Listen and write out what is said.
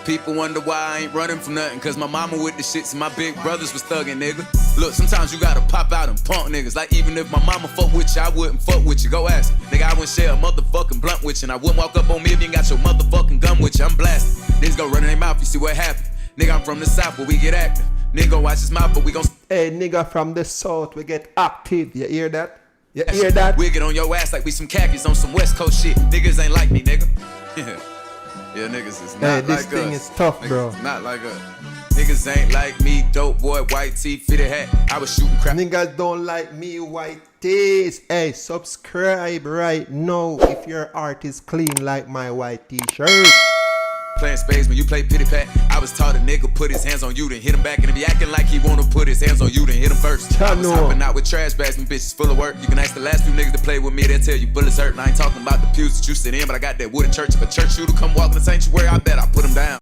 People wonder why I ain't running from nothing, cause my mama with the shits and my big brothers was thugging, nigga. Look, sometimes you gotta pop out and punk niggas. Like even if my mama fuck with you, I wouldn't fuck with you. Go ask her. Nigga, I wouldn't share a motherfucking blunt with you. And I wouldn't walk up on me if you ain't got your motherfucking gun with you. I'm blasted. Niggas go running their mouth, you see what happened. Nigga, I'm from the south where we get active. Nigga watch his mouth, but we gon' Hey, nigga from the south, we get active. You hear that? You hear that? We get on your ass like we some khakis on some West Coast shit. Niggas ain't like me, nigga. Yeah, niggas is not Hey, like this us. thing is tough, Niggas bro. is not like us. Niggas ain't like me, dope boy, white tee, fitted hat. I was shooting crap. Niggas don't like me, white tees. Hey, subscribe right now if your art is clean like my white t-shirt. Playing spades when you play pity pat. I was taught a nigga put his hands on you, then hit him back, and if he acting like he wanna put his hands on you, then hit him first. I was hopping out with trash bags and bitches full of work. You can ask the last few niggas to play with me, they'll tell you bullets hurt. And I ain't talking about the pews that you sit in, but I got that wooden church. If a church shooter come walk in the sanctuary, I bet I put him down.